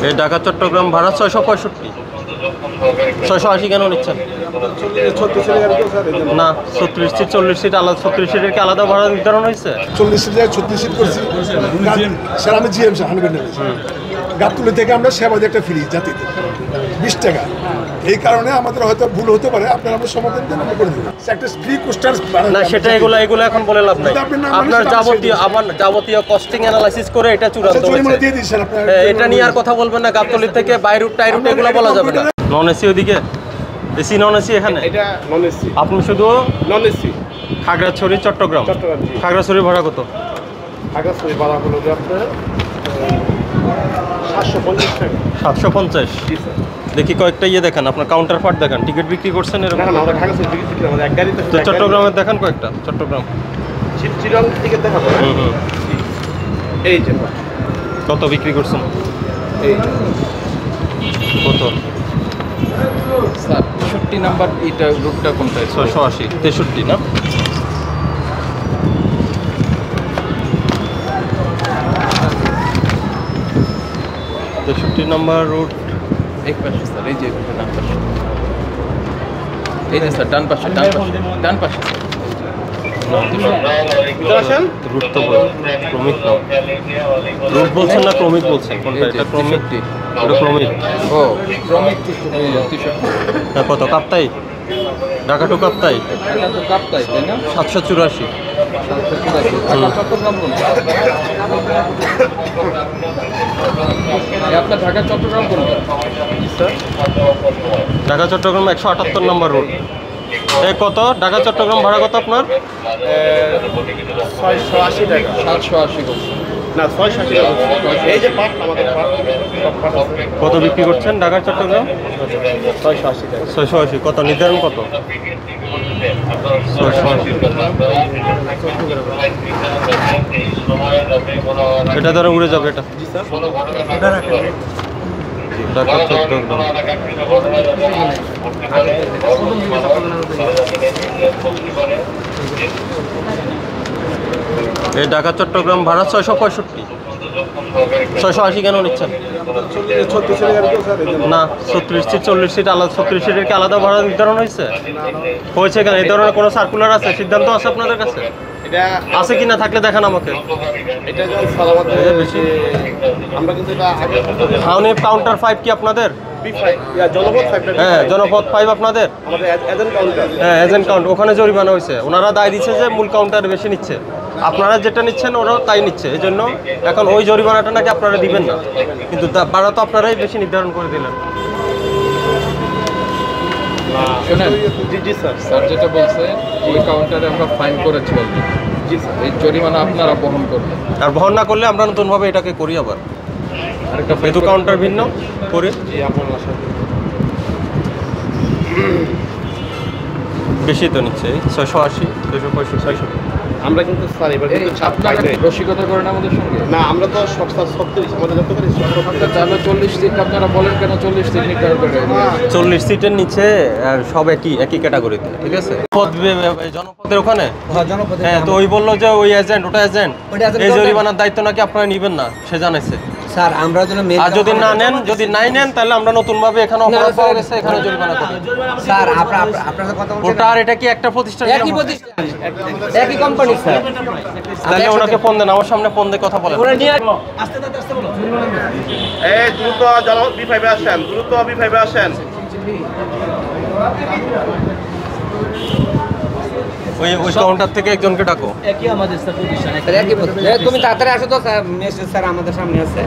এই ঢাকা চট্টগ্রাম ভাড়া 665। 680 কেন নিচ্ছেন? না 36 সিট 40 সিট আলাদা, 36 সিটের কি আলাদা ভাড়া নির্ধারণ হয়েছে? 40 সিটের 36 সিট করছি স্যার। আমি জিএম স্যার 100%। গাবতলী থেকে আমরা সেবা দিয়ে একটা ফ্রি জাতিতে 20 টাকা। এই কারণে আমাদের হয়তো ভুল হতে পারে, আপনারা আমরা সমাধান দেন, আমরা করে দেবো একটা ফ্রি কোস্টার না সেটা এগুলো এখন বলে লাভ নাই। আপনার যাবতীয় কস্টিং অ্যানালাইসিস করে এটা চূড়ান্ত হয়েছে। দিয়ে দিচ্ছেন আপনারা, এটা নিয়ে আর কথা বলবেন না। গাবতলী থেকে বাই রুট টাই রুট এগুলো বলা যাবে না। নন এসি ওদিকে, এসি নন এসি এখানে? এটা নন এসি। আপনি শুধু নন এসি। খাগড়াছড়ি চট্টগ্রাম। খাগড়াছড়ি ভাড়া কত? খাগড়াছড়ি ভাড়া হলো যে আপনার 750 টাকা। 750। জি স্যার। দেখি কয়েকটা ইয়ে দেখান, আপনার কাউন্টার পার্ট দেখান। টিকিট বিক্রি করছেন এরকম? না আমরা খাগড়াছড়ি টিকিট বিক্রি আমাদের এক গাড়িতে। তো চট্টগ্রামের দেখান কয়েকটা। চট্টগ্রাম চিরং টিকিট দেখাবো। এই যে কত বিক্রি করছেন? এই কত? স্যার 63 নাম্বার এটা রুটটা কোনটা? 680 63 না? নাম্বার রুট এক পাশে স্যার, এই যে ডান পাশে, এই যে স্যার ডান পাশে, ডান পাশে, ডান পাশে রুট তো ক্রমিক না, রুট বলছেন না ক্রমিক বলছেন? কোনটা এটা? ক্রমিক। এটা ক্রমিক। ও ক্রমিক 63। কত? কাপ্তাই ঢাকা টু কাপ্তাই? এটা তো কাপ্তাই তাই না? 784। চট্টগ্রাম কোনটা? আপনার ঢাকা চট্টগ্রাম কোনটা? ঢাকা চট্টগ্রাম 178 নম্বর রুট। এই কত ঢাকা চট্টগ্রাম ভাড়া কত আপনার? 680 টাকা। 780 বলছি না 680 টাকা। এই যে পার্ট আমাদের কত বিক্রি করছেন ঢাকা চট্টগ্রাম? 680 টাকা। 680। কত নির্ধারণ কত? 680। এটা ধরে উড়ে যাবে এটা। জি স্যার। ঢাকা চট্টগ্রাম এই ঢাকা চট্টগ্রাম ভাড়া 665। 680 কেন নিচ্ছেন? না 36 সিট 40 সিট আলাদা, 36 সিটের কি আলাদা ভাড়া নির্ধারণ হয়েছে? হয়েছে কেন? এই ধরনের কোনো সার্কুলার আছে, সিদ্ধান্ত আছে আপনাদের কাছে? এটা আছে কি না থাকলে দেখান আমাকে। এটা যখন সালামাত বেশি আমরা কিন্তু এটা আগে হাউনি কাউন্টার 5 কি আপনাদের? জনপদ 5 হ্যাঁ জনপদ 5 আপনাদের? আমাদের এজেন্ট কাউন্টার। হ্যাঁ এজেন্ট কাউন্ট, ওখানে জরিমানা হয়েছে। ওনারা দায় দিচ্ছে যে মূল কাউন্টারে বেশি নিচ্ছে, আপনারা যেটা নিচ্ছেন ওরাও তাই নিচ্ছে। এই জন্য এখন ওই জরিমানাটা নাকি আপনারা দিবেন না, কিন্তু ভাড়া তো আপনারাই বেশি নির্ধারণ করে দিলেন। শোনেন, জি জি স্যার। স্যার যেটা বলছে ওই কাউন্টারে আমরা ফাইন করেছি অলরেডি। জি স্যার। এই জরিমানা আপনারা বহন করবেন। আর বহন না করলে আমরা নতুনভাবে এটাকে করি আবার। আরেকটা যেহেতু কাউন্টার ভিন্ন করি। জি আপনার আশা বেশি তো নিচ্ছে 680 665। আমরা কিন্তু স্যার এবার কিন্তু আপনারা রসিকতা করেন আমাদের সঙ্গে। না আমরা তো সপ্তাহ 36 আমাদের যত পারি তাহলে 40 সিট আপনারা বলেন কেন 40 সিট নির্ধারণ করে? 40 সিটের নিচে আর সব একই ক্যাটাগরিতে, ঠিক আছে? জনপদের ওখানে হ্যাঁ, তো ওই বললো যে ওই এজেন্ট, ওটা এজেন্ট, এই জরিমানার দায়িত্ব নাকি আপনারা নিবেন না, সে জানাইছে। স্যার আমরা যেন আর যদি না নেন, যদি নাই নেন, তাহলে আমরা নতুনভাবে এখানে অপরাধ পাওয়া গেছে, এখানে জরিমানা করব। স্যার আপনারা কথা বলছেন ওটা আর এটা কি একটা প্রতিষ্ঠান? একই প্রতিষ্ঠান, একই কোম্পানি স্যার। তাহলে ওনাকে ফোন দেন, আমার সামনে ফোন দিয়ে কথা বলেন। ওরা নিয়ে আস্তে আস্তে বলো। এই দ্রুত জনপদ B5 এ আসেন, দ্রুত B5 এ আসেন। ওই কাউন্টার থেকে একজনকে ডাকো। একই আমাদের স্যার প্রতিষ্ঠান, একই প্রতিষ্ঠান। তুমি তাড়াতাড়ি আসো তো স্যার, মেসেজ স্যার আমাদের সামনে আছে।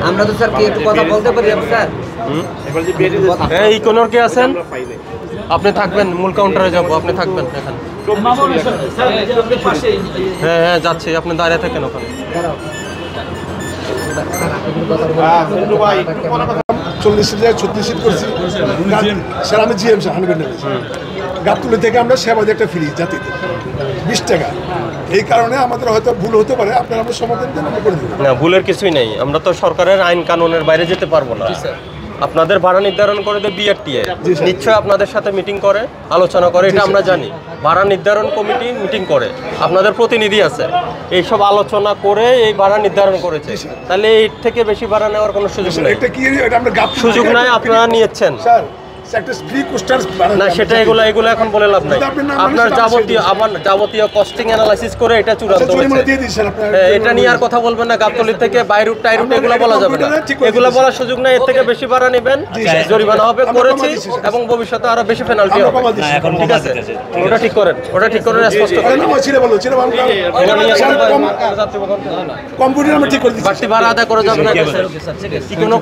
আমরা তো স্যার কি একটু কথা বলতে পারি স্যার? এবার যে বেরিয়ে যাচ্ছে এই কোনর কে আছেন? আমরা পাই নাই। আপনি থাকবেন, মূল কাউন্টারে যাব, আপনি থাকবেন এখানে। হ্যাঁ হ্যাঁ যাচ্ছি, আপনি দাঁড়িয়ে থাকেন ওখানে। 40 সিটের 36 সিট করছি স্যার। আমি জিএম স্যার 100%। গাবতলী থেকে আমরা সেবা দিয়ে একটা ফ্রি জাতিতে 20 টাকা। এই কারণে আমাদের হয়তো ভুল হতে পারে, আপনারা আমরা সমাধান দেন, আমরা করে দেবো না ভুলের কিছুই নেই, আমরা তো সরকারের আইন কানুনের বাইরে যেতে পারবো না। আপনাদের ভাড়া নির্ধারণ করে দেয় বিআরটিএ, জি স্যার। নিশ্চয়ই আপনাদের সাথে মিটিং করে, আলোচনা করে, এটা আমরা জানি। ভাড়া নির্ধারণ কমিটি মিটিং করে, আপনাদের প্রতিনিধি আছে, এইসব আলোচনা করে এই ভাড়া নির্ধারণ করেছে। তাহলে এর থেকে বেশি ভাড়া নেওয়ার কোনো সুযোগ নেই। এটা কি এটা আমরা গাপ সুযোগ নাই, আপনারা নিয়েছেন। স্যার একটা ফ্রি কোস্টার না সেটা এগুলো এখন বলে লাভ নাই। কিন্তু আপনি নাম আপনার বলেছেন, যাবতীয় আমি আমার যাবতীয় কস্টিং অ্যানালাইসিস করে এটা চূড়ান্ত জরিমানা হয়েছে। দিয়ে দিই স্যার আপনার হ্যাঁ, এটা নিয়ে আর কথা বলবেন না। গাবতলী থেকে বাইরুট টাইরুট আমরা এগুলো এটা বলা যাবে না, কম্পিউটারে ঠিক করে এগুলো দিয়েছি। বলার সুযোগ নাই। এর থেকে বেশি ভাড়া নেবেন, জরিমানা হবে, আমরা করেছি, কমা দিয়েছি, স্যার। এবং ভবিষ্যতে আরো বেশি পেনাল্টি আমরা হবে। কমা দিচ্ছি। ঠিক আছে, ওটা ঠিক করেন, স্পষ্ট আরে করেন। না ছিড়ে বলো ছিড়ে বলো এটা নিয়ে স্যার, কম্পিউটার আমরা ঠিক করে দিচ্ছি বাড়তি ভাড়া আদায় করা যাবে না। কি কোনো